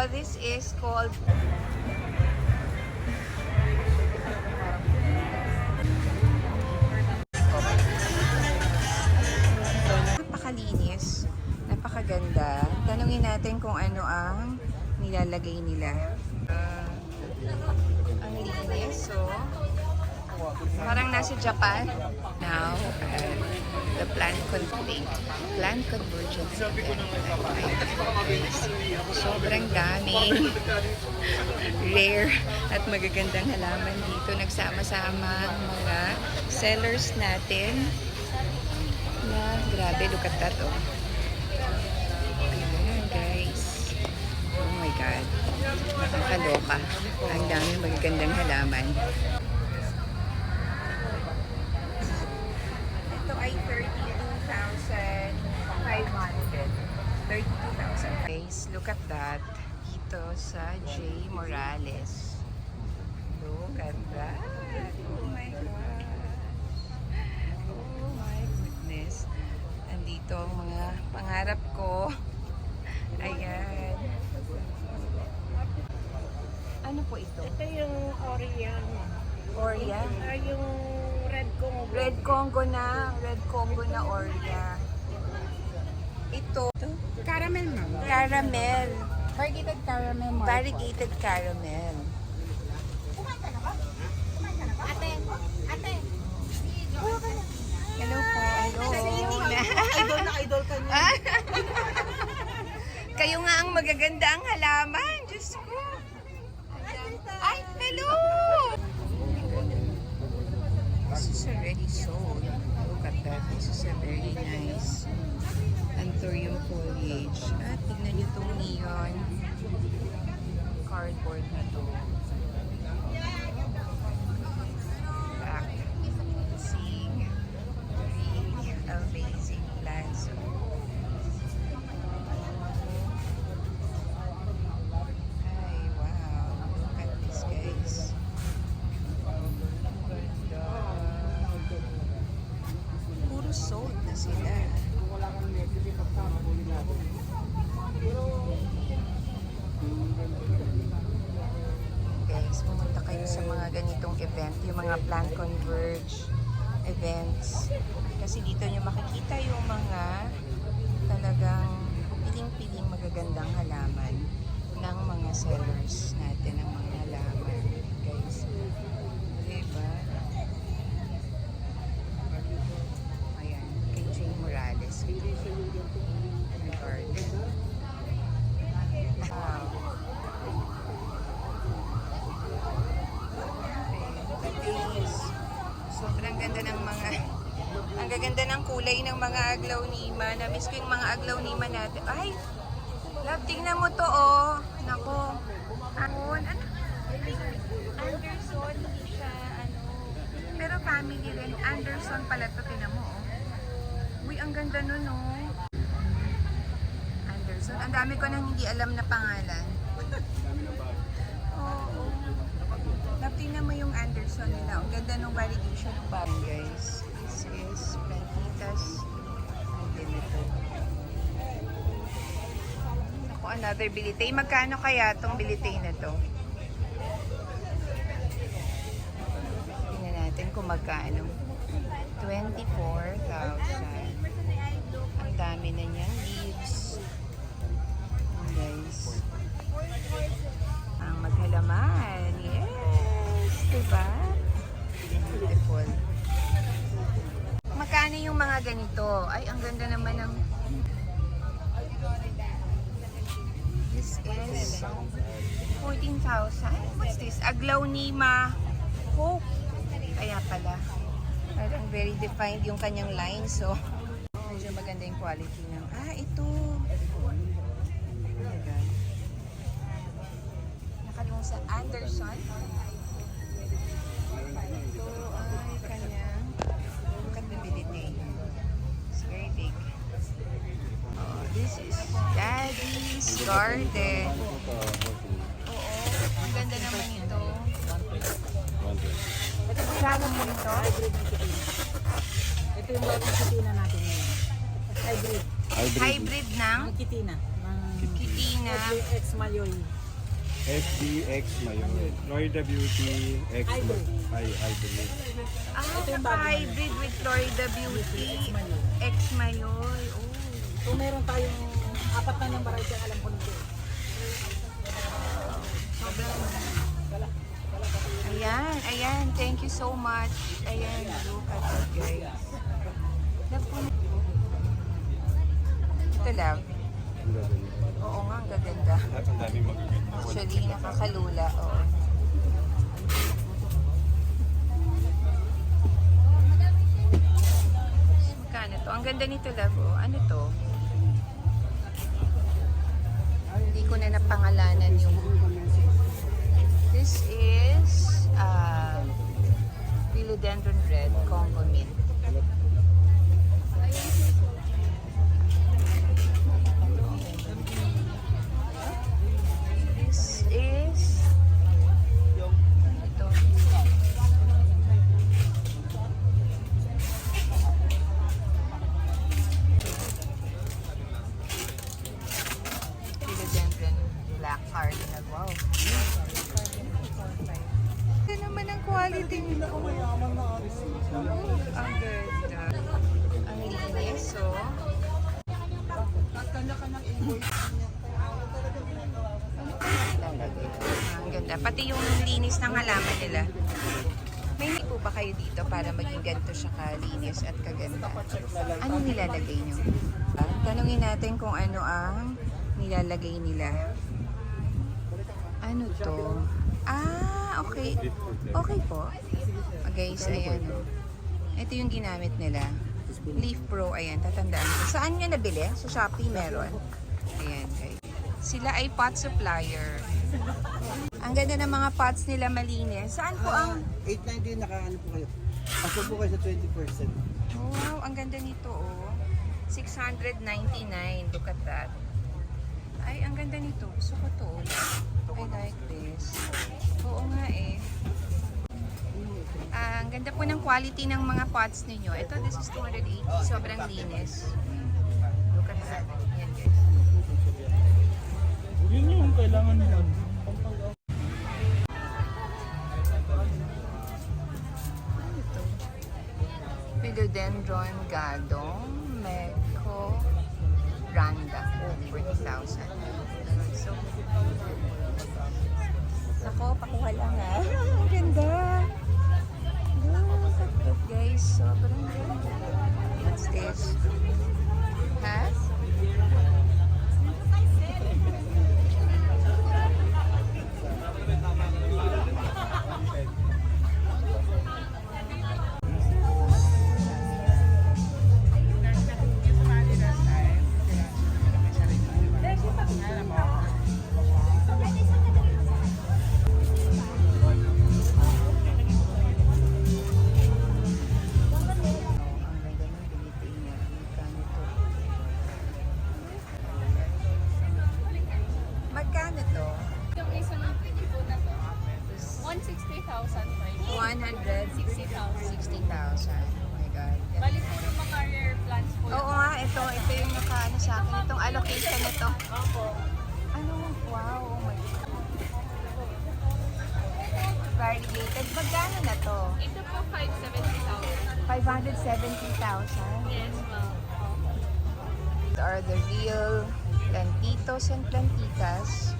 this is called napakalinis, napakaganda. Tanungin natin kung ano ang nilalagay nila. Ang linis, so parang nasa Japan. Now, the plant convergence. Sobrang daming rare at magagandang halaman dito. Nagsama-sama ang mga sellers natin. Na, grabe, look at that, oh. Ayan, guys. Oh my God. Nakakaloka. Ang daming magagandang halaman. Ito ay 32,500. 32,000. Guys, look at that. Dito sa J. Morales. Look at that. Oh my God. Oh my goodness. Andito ang mga pangarap ko. Ayan. Ano po ito? Ito yung Orion. Oria? Yung Red Congo. Red Congo na. Red Congo na Oria. Ito. Caramel, ma'am. Caramel. Variegated caramel, ma'am. Variegated caramel. Ate. Hello po. Hello. Idol ka niya. Kayo nga ang magaganda ang halaman. Diyos ko. Ay, hello! This is already sold. Look at that. This is a very nice anthurium foliage. At tignan nyo itong neon cardboard na to. Back. Seeing really amazing plants. Ay, wow. Look at this, guys. Ang ganda. Puro sold na sila. Guys, pumunta kayo sa mga ganitong event, yung mga plant converge events. Kasi dito nyo makikita yung mga talagang piling-piling magagandang halaman ng mga sellers natin ng mga halaman. Guys, diba? Ayan, kay Jay Morales. Garden. Wow. Guys, sobrang ganda ng mga ang gaganda ng kulay ng mga aglaw-nima. Na-miss ko yung mga aglaw-nima natin. Ay! Love, tingnan mo to, oh. Nako. Ano? Anderson, hindi siya, ano. Pero family rin. Anderson pala to, tingnan mo, oh. Uy, ang ganda nun, oh. Anderson. Ang dami ko nang hindi alam na pangalan. Oo. Love, tingnan mo yung Anderson nila. Ang ganda nung variegation ng bagay, guys. This is Plantitas Limited. Ako, another bilitay. Magkano kaya tong bilitay na to? Tingnan natin kung magkano. 24,000. Ang dami na niyang leaves. Guys. Ang maghalaman. Yes! Diba? Beautiful. Magkano yung mga ganito? Ay, ang ganda naman ng... This is 14,000. What's this? Aglaw-nima Hope. Kaya pala. Parang very defined yung kanyang line. So, medyo maganda yung quality ng... Ah, ito. Oh my God. Nakalimutan sa Anderson. Ito ay kanyang compatibility. It's very big. Oh, this is Daddy's Garden. Oo, ang ganda naman ito. Masyado mo ito? Ito yung bagong kitina natin ngayon. Hybrid. Hybrid ng? Kitina. Kitina. Ex Mayoy. FDX Mayon. Florida Beauty X Idol. Idol. Hybrid with Florida Beauty. X Mayoy. Oh. So meron tayong 4 na ng variety ang alam ko nito. Ayan. Thank you so much. Ayan, look at that, guys. Love po na. Ito, love. Ang ganda. Oo nga, ang gaganda. Lahat ang daming magaganda. Actually, nakakalula. Oo. Magkano to? Ang ganda nito, love. Oh. Ano to? Hindi ko na napangalanan yung... This is Philodendron Red Congo Mint. This is ito. Philodendron Black Cardinal. Wow. Ito naman ang quality nila. Ang ganda. Ang linis, oh. Ang ganda. Pati yung linis ng halaman nila. May hindi po ba kayo dito para maging ganito siya kalinis at kaganda? Ano nilalagay nyo? Tanungin natin kung ano ang nilalagay nila. Ano to? Okay. Okay po. Guys, ayan o. Ito yung ginamit nila. Leaf Pro, ayan, tatandaan ko. Saan nyo nabili? Sa Shopee meron. Ayan, guys. Sila ay pot supplier. Ang ganda ng mga pots nila, malinis. Saan po ang... 890 naka-ano po kayo. Pasok po kayo sa 20%. Wow, ang ganda nito, oh. 699. Look at that. Ay, ang ganda nito. Gusto ko to. I like this. Oo nga eh. Ang ganda po ng quality ng mga pots ninyo. Ito, this is 280. Sobrang linis. Look at that. Yan, guys. Yun yung kailangan mo. Ano ito? Philodendron Gadong Meco Randa. Oh, 40,000. So, ako, pakuha lang ha. Ang ganda. Look at that, guys. Sobrang ganda. What's this? Ha? Magkano to? Yung isang po na to, 160,000 price. 160,000. Oh my God. Bali puro mga rare plants po. Oo nga, ito yung nakaano sa akin. Itong allocation na to. Opo. Ano? Wow, oh my God. Variegated. Magkano na to? Ito po 570,000. 570,000. Yes, ma'am. These are the real plantitos and plantitas.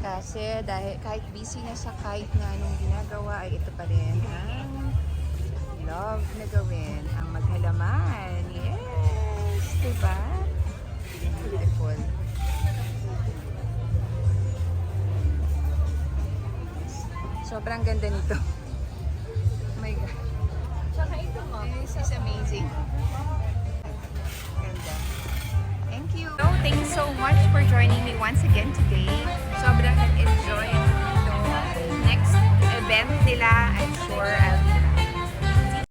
Kasi dahil kahit busy na sa kahit na anong ginagawa ay ito pa rin ang love na gawin. Ang maghalaman. Yes! Diba? Beautiful. Sobrang ganda nito. Oh my God. Tsaka ito ma'am. This is amazing. Ganda. Thank you. So, thank you so much for joining me once again today. Sobrang nag-enjoy ako dito. Next event nila, I'm sure I'll be